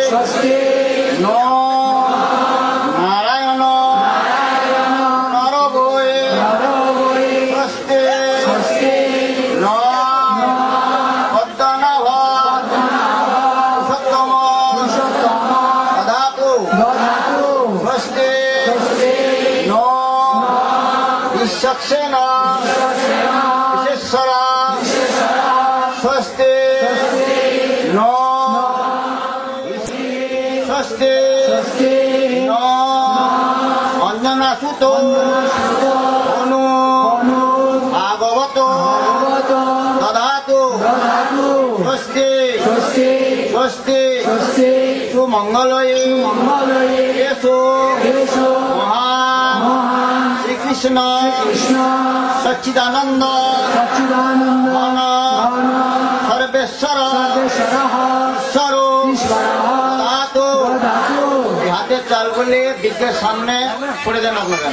स्वस्ति नो नारायण नरभोये स्वस्ति नो पद्मनाभ पुरुषोत्तम दधातु स्वस्ति नो विचक्षण विशेषर स्वस्ति नो स्वस्ति नो अंजनासुत अनु भागवत दधातु स्वस्ति सुमंगलये येषु महान श्री कृष्ण सच्चिदानंद मन सर्वेश्वर दधातु हाथे चाल बोले विज्ञान सामने पड़े देन আপনারা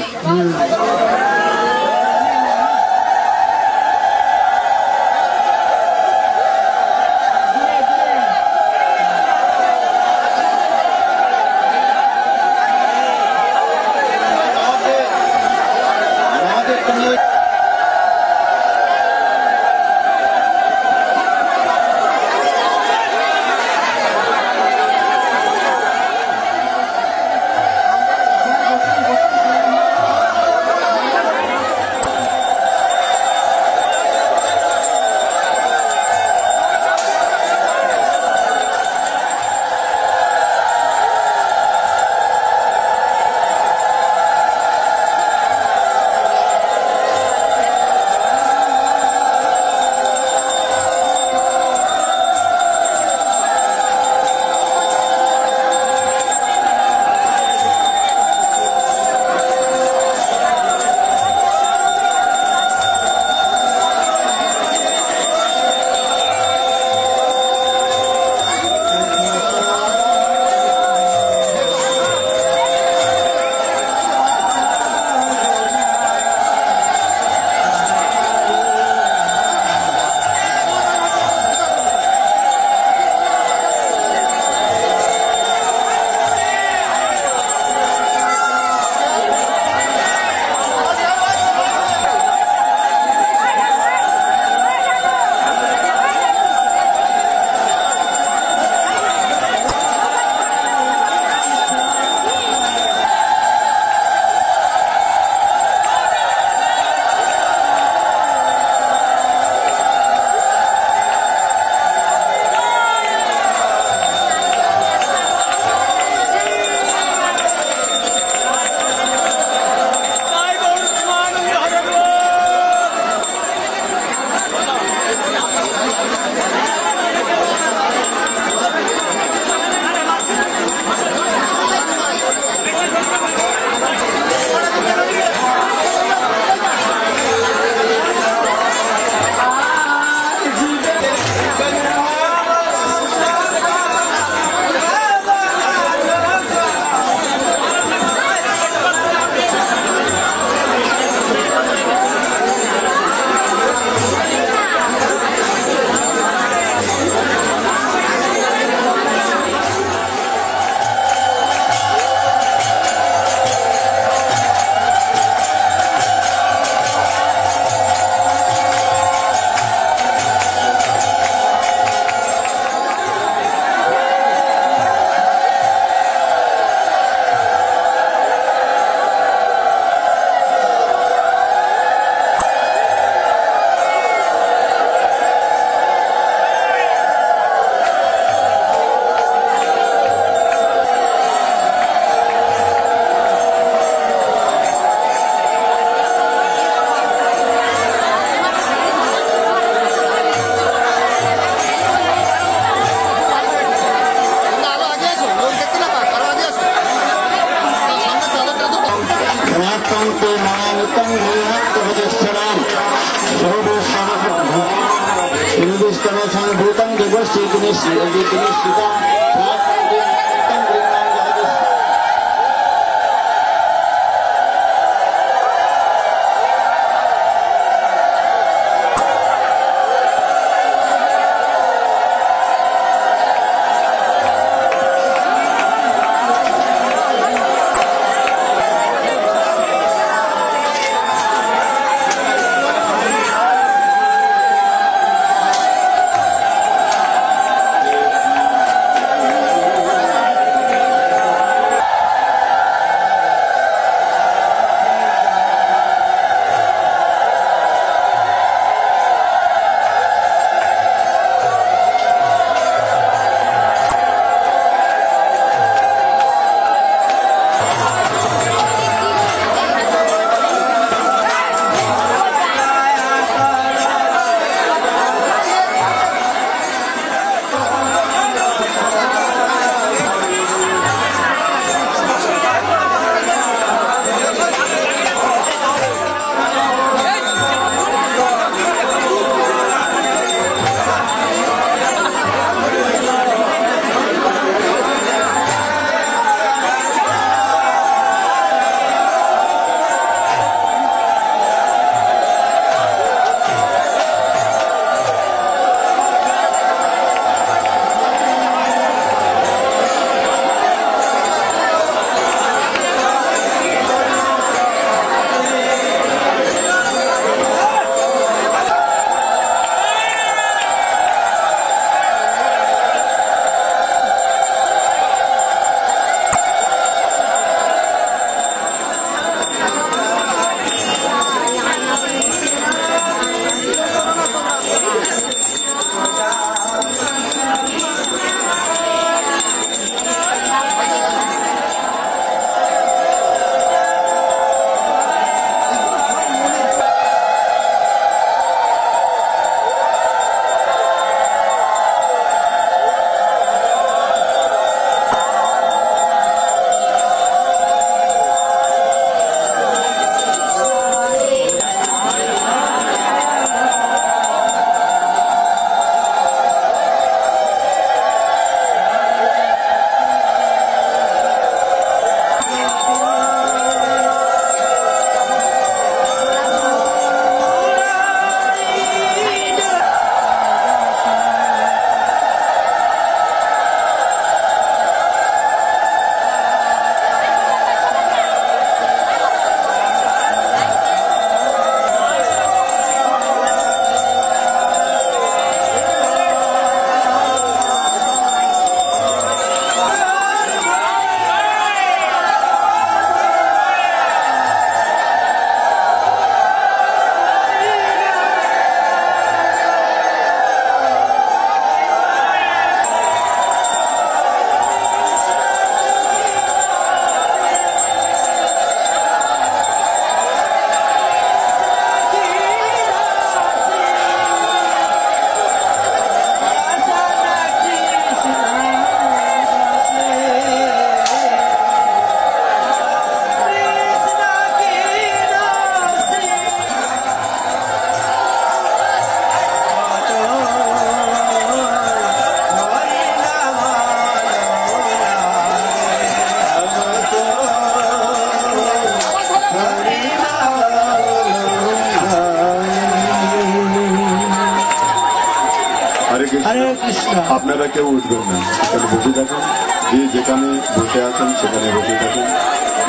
হরে কৃষ্ণ। আপনারা কেউ উঠবেন না, কেন বসে থাকুন, যে যেখানে বসে আছেন সেখানে বসে থাকুন।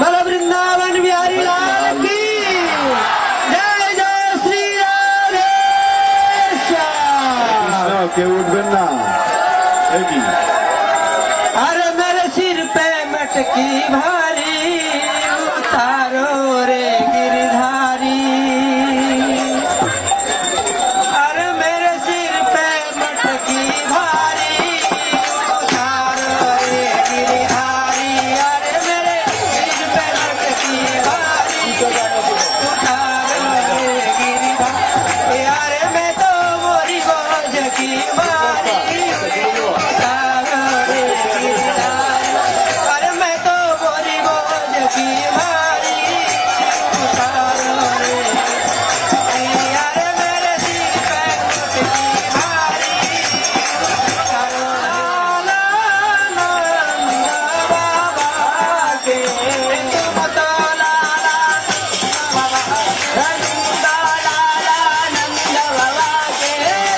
বলো বৃন্দাবন বিহারী লাল কি জয়, জয় শ্রী রাধেশ্যাম। কেউ উঠবেন না। এই কি अरे मेरे सिर पे मटकी भारी उतारो रे गिरधारी। अरे मेरे सिर पे मटकी भारी उतारो रे गिरधारी। अरे मेरे सिर पे मटकी भारी उतारो रे गिरधारी। अरे मैं तो मोरी बोझ की मारी उतारो रे गिरधारी। अरे मैं तो मोरी बोझ की मारी उतारो रे। अरे मेरे सिर पे मटकी भारी उतारो रे। नंद बाबा के तुम तो लाला बाबा, नंद लाला नंद बाबा के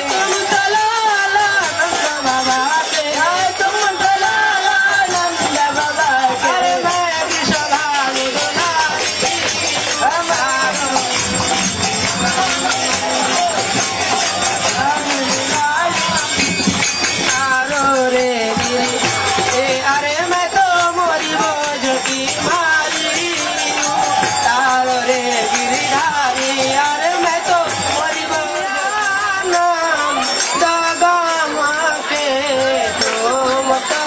तुम तो लाला नंद बाबा के, तुम तो लाला नंद बाबा के। अरे मैं विश्वभानु दुलारी हमारो तारो रे गिरी। अरे मैं तो मोरी बोझ की मारी तारो रे गिरिधारी। अरे मैं तो मोरी बोझ नाम दागा माँ के तुम तो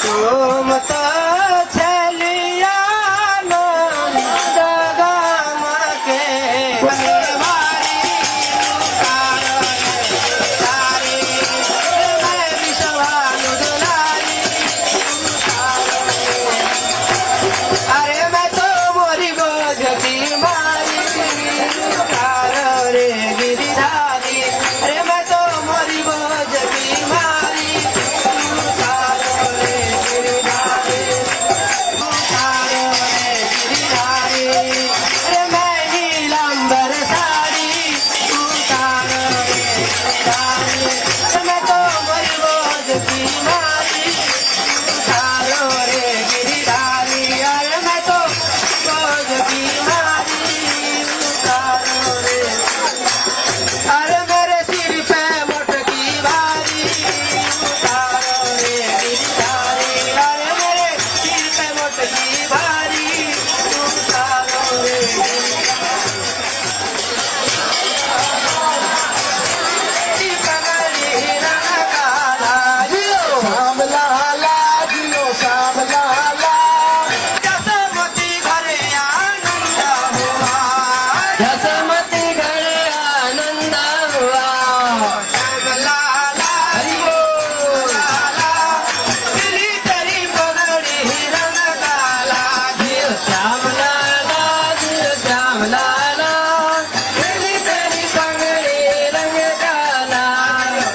तुम तो चलिया नाम दागा माँ के मारी तारो रे तारी। मैं विश्वभानु दुलारी तारो रे। अरे मैं तो मोरी बोझ की मारी तारो रे गिरिधारी। अरे मैं तो मोरी बोझ की मारी तारो रे गिरिधारी तारो रे गिरिधारी। अरे मैं नीलांबर साड़ी उतारो रे गिरिधारी। अरे मैं तो मोरी बोझ की मारी उतारो रे गिरिधारी। अरे मैं तो बोझ की मारी उतारो रे। अरे मेरे सिर पे मटकी भारी उतारो रे गिरधारी। अरे मेरे सिर पे मटकी भारी उतारो रे गिरधारी। पगड़ी रंग काला जियो श्याम लाला, जियो श्याम लाला। जसमती घरे आनंद हुआ, जसमती घरे आनंद हुआ। श्याम लाला जियो लाला, तेरी तेरी पगड़ी रंग काला जियो श्याम लाला, जियो श्याम लाला। तेरी तेरी पगड़ी रंग काला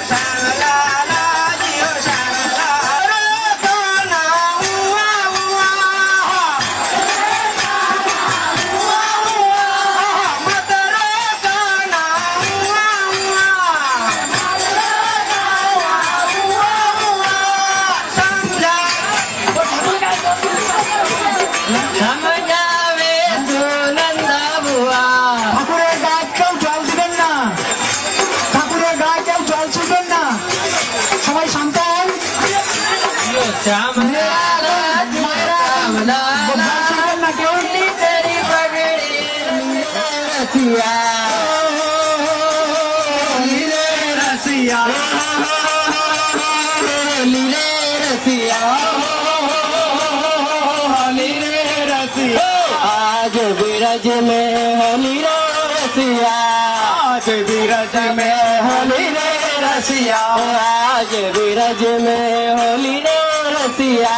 श्याम लाला, जियो श्याम लाला। गाना हुआ हुआ मतरे गाना हुआ हुआ समझा समझावे सुनंद बुआ। ঠাকুরের গায়ে কেউ জল দিবেন না, ঠাকুরের গায়ে কেউ জল ছুটবেন না, সবাই শান্ত হন। শ্যাম লালা শ্যাম লালা, জল ছুটবেন না কেউ। তেরি পগড়ি রসিয়া লীলে रसिया, लीले रसिया, लीले रसिया। आज बिरज में होली रे रसिया, आज बिरज में होली रे रसिया। आज बिरज में होली रे रसिया,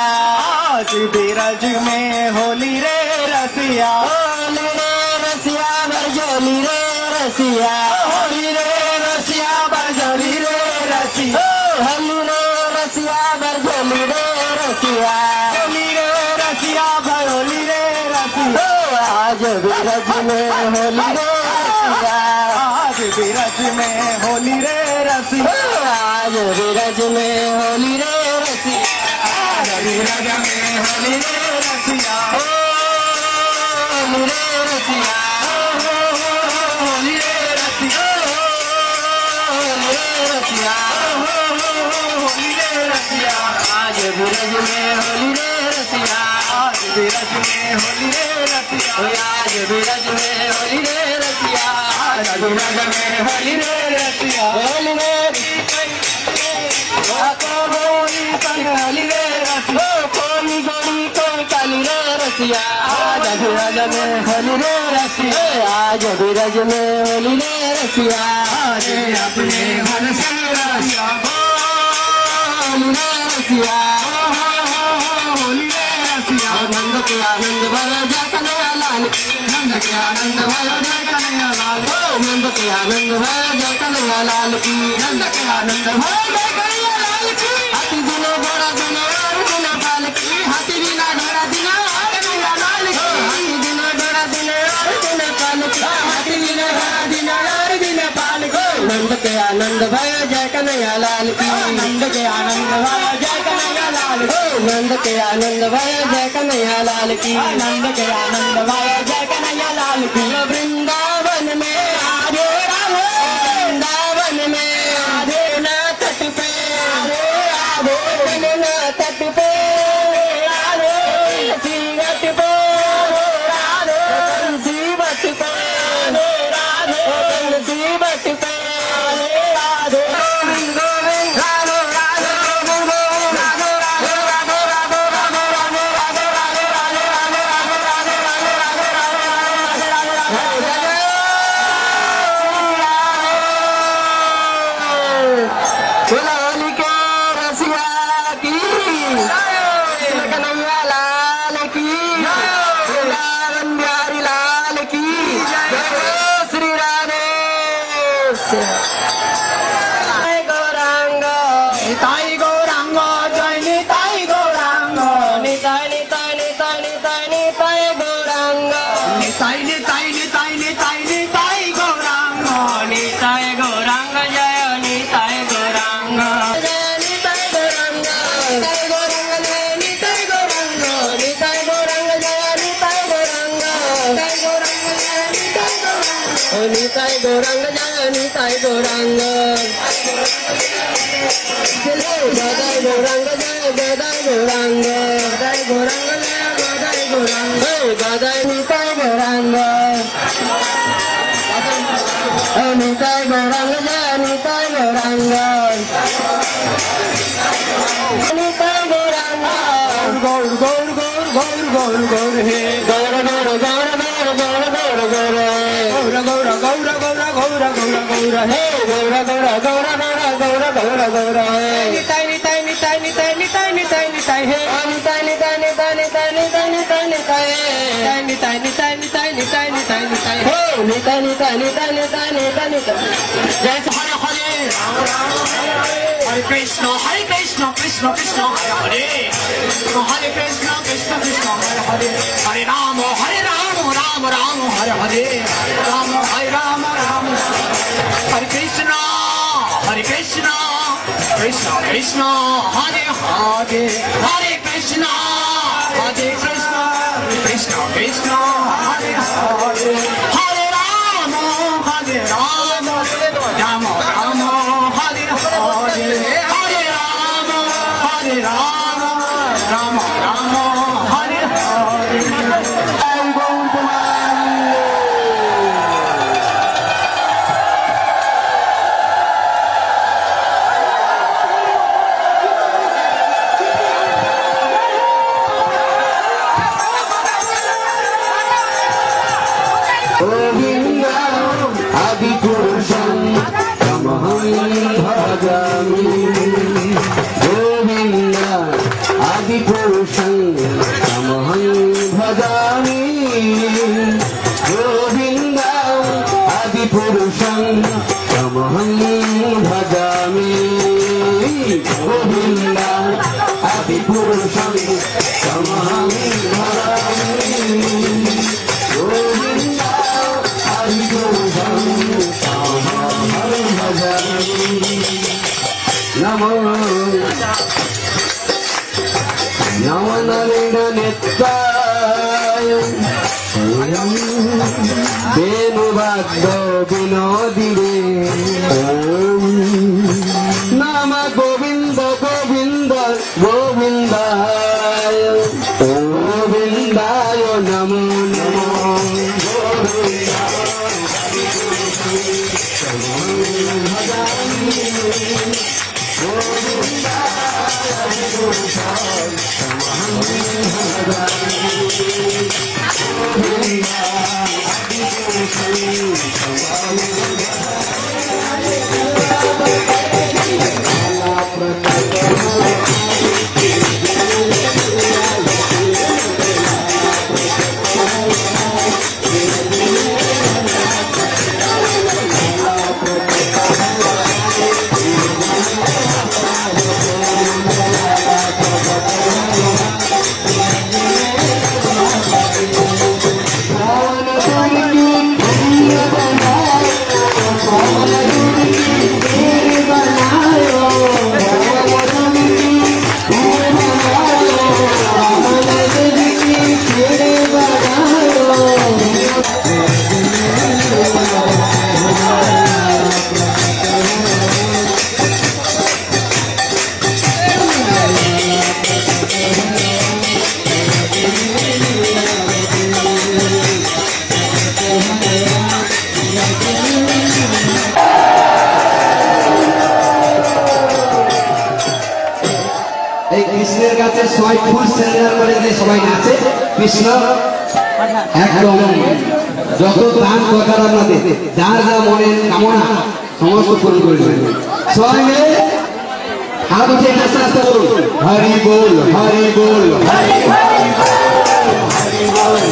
आज बिरज में होली रे रसिया। होली रे रसिया बरजोली रे रसिया, होली रे रसिया बरजोली रे रसिया। होली रे रसिया बरजोली रे रसिया, होली रे रसिया बरजोली रे रसिया। आज बिरज में होली रे बिरज में होली रे रसिया, आज बिरज में होली रे रसिया, आज बिरज में होली रे रसिया, होली रे रसिया, होली रे रसिया, होली रे रसिया, होली रे रसिया, आज बिरज में होली रे रसिया, आज बिरज में होली रे रसिया, आज बिरज में होली रे रसिया, आज बिरज में होली रे रसिया, होली रे होली संग होली रे रसिया, कोई गोरी कोई काली रे रसिया, आज बिरज में होली रे रसिया, आज बिरज में होली रे रसिया, आज अपने घर से रसिया, होली रे रसिया, होली रे रसिया, नंद के आनंद भर जा कन्हैया लाल, नंद के आनंद भर जा कन्हैया लाल, नंद के आनंद भर जा कन्हैया लाल की, नंद के आनंद भर जा कन्हैया लाल की, हाथी दिनो घोड़ा दिनो और दिनो पाल की, हाथी बिना घोड़ा दिनो और कन्हैया लाल की, हाथी दिनो घोड़ा दिनो और दिनो पाल की, हाथी बिना घोड़ा दिनो और दिनो पाल की, नंद के आनंद भर जा कन्हैया लाल की, नंद के आनंद भर जा कन्हैया लाल की, नंद के आनंद भर जा कन्हैया लाल की, नंद के आनंद भर जा कन्हैया लाल की, वृंदावन में आधे राधे, वृंदावन में आधे ना तट पे, आधे ना तट पे, आधे सीरत पे, आधे सीबत पे, आधे सीबत पे, आधे गोविंद गोविंद राधे राधे गोविंद गोविंद राधे राधे राधे राधे राधे राधे राधे राधे राधे होली के रसिया की, कन्हैया लाल की, वृंदावन बिहारी लाल की, श्री राधे गौरांग, निताई गौरांग, जय निताई गौरांग, निताई निताई निताई निताई निताई गौरांग, निताई निताई निताई निताई निताई गौरांग, निताई गौरांग, जय निताई गौरांग, जय निताई गौरांग, निताई गौरांग, जय निताई गौरांग, निताई गौरांग, जय निताई गौरांग, निताई गौरांग, जय निताई गौरांग, निताई गौरांग, जय निताई गौरांग, गदाई गौरांग, जय गदाई गौरांग, गदाई गौरांग, जय गदाई गौरांग, गदाई निताई गौरांग, निताई गौरांग, जय निताई गौरांग, निताई गौरांग, गौर गौर गौर गौर गौर गौर हे, गौर गौर गौर गौर गौर गौर गौर गौर गौर गौर गौर गौर गौर गौर हे, गौर गौर गौर गौर गौर गौर गौर हे, निताई निताई निताई निताई निताई निताई निताई हे, निताई निताई निताई निताई निताई निताई निताई हे, निताई निताई निताई निताई निताई निताई हे, निताई निताई निताई निताई निताई निताई, जय हरे हरे हरे कृष्ण कृष्ण कृष्ण हरे हरे, हरे कृष्ण कृष्ण कृष्ण हरे हरे, हरे राम राम राम हरे हरे, राम हरे राम राम हरे कृष्ण कृष्ण कृष्ण हरे हरे, हरे कृष्ण कृष्ण कृष्ण कृष्ण हरे हरे, हरे राम राम राम हरे हरे, हरे राम राम राम हरे हरे, आदिपुरुषं तमहं भजामि, गोविन्द आदिपुरुषं तमहं भजामि, गोविन्द आदिपुरुषं तमहं भजामि, गोविन्द आदिपुरुषं तमहं भजामि, गोविन्द आदिपुरुषं तमहं भजामि नमो नमो नलिननेत्राय वेणुवाद्य विनोदिने नम गोविंद गोविंद गोविंदाय गोविंदाय नमो नमो কৃষ্ণের কাছে সবাই ফুল সেন্টার করে দিয়ে সবাই নাচে কৃষ্ণ একদম যত দান দরকার আপনাদের যার যা মনের কামনা সমস্ত পূরণ করে দেবেন সবাই মিলে হাত উঠে নাচতে নাচতে বলুন হরি বল হরি বল হরি বল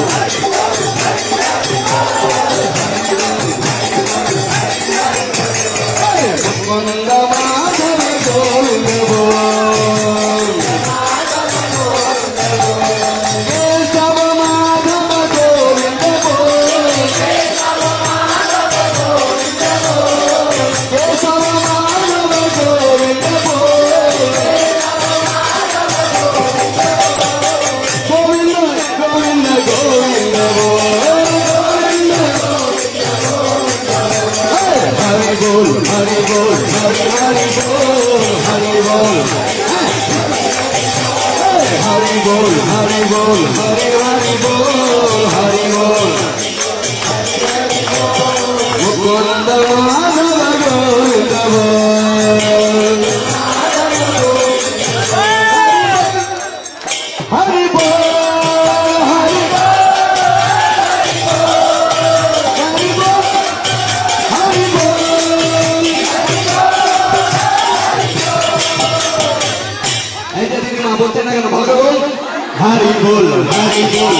हरि बोल हरि बोल हरि बोल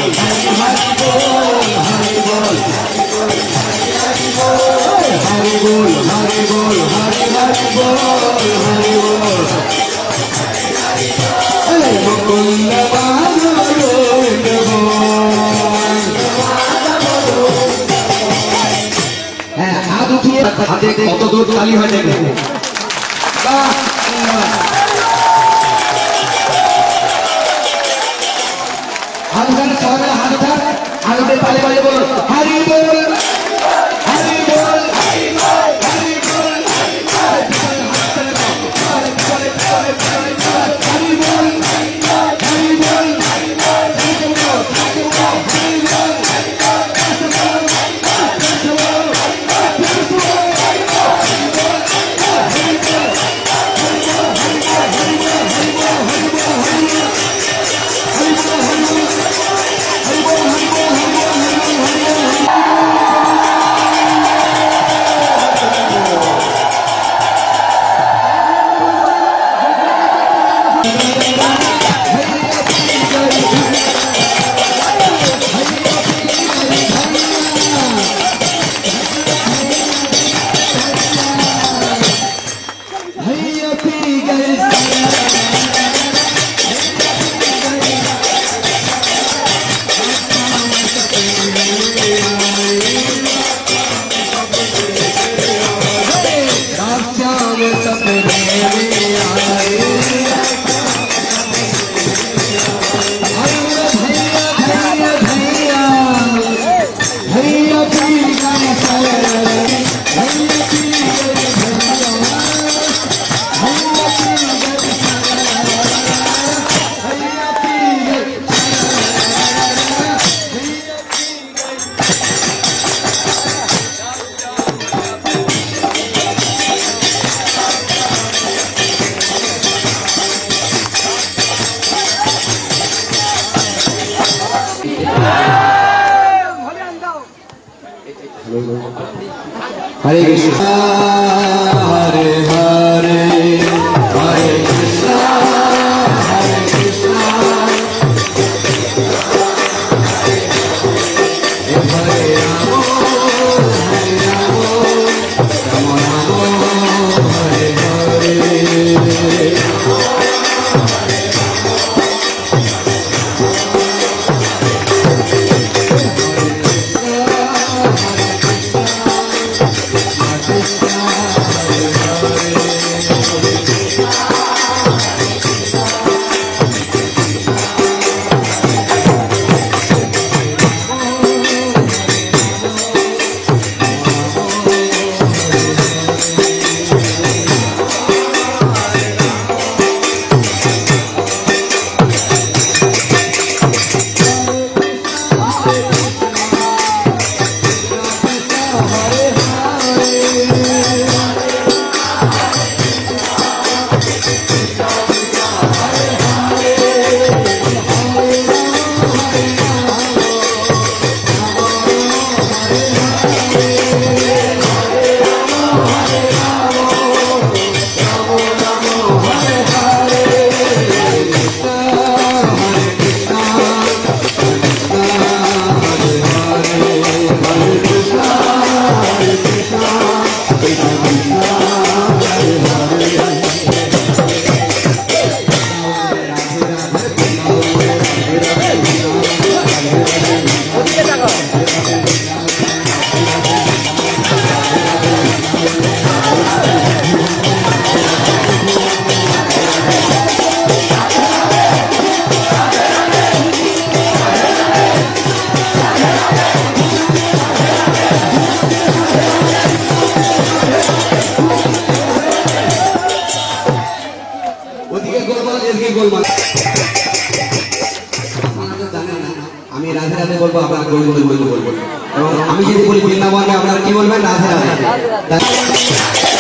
हरि बोल हरि बोल हरि बोल हरि हरि बोल हरि बोल मुकुंद माधव गोविंद हाथ उठिए हाथे कत दूर ताली हो जाएगा हाथ उठाने सवाल हाथ उठा हाथ उठे ताली वाले बोल हरि बोल हरि बोल हरि बोल हरि बोल हरि बोल हरि बोल হরে কৃষ্ণ হরে হরে হরে কৃষ্ণ হরে কৃষ্ণ হরে রাম রাম রাম হরে হরে আমি রাধে রাধে বলবো, আপনারা গোবিন্দ গোবিন্দ বলবো, এবং আমি যদি বলি বৃন্দাবনে আপনারা কি বলবেন? রাধে রাধে।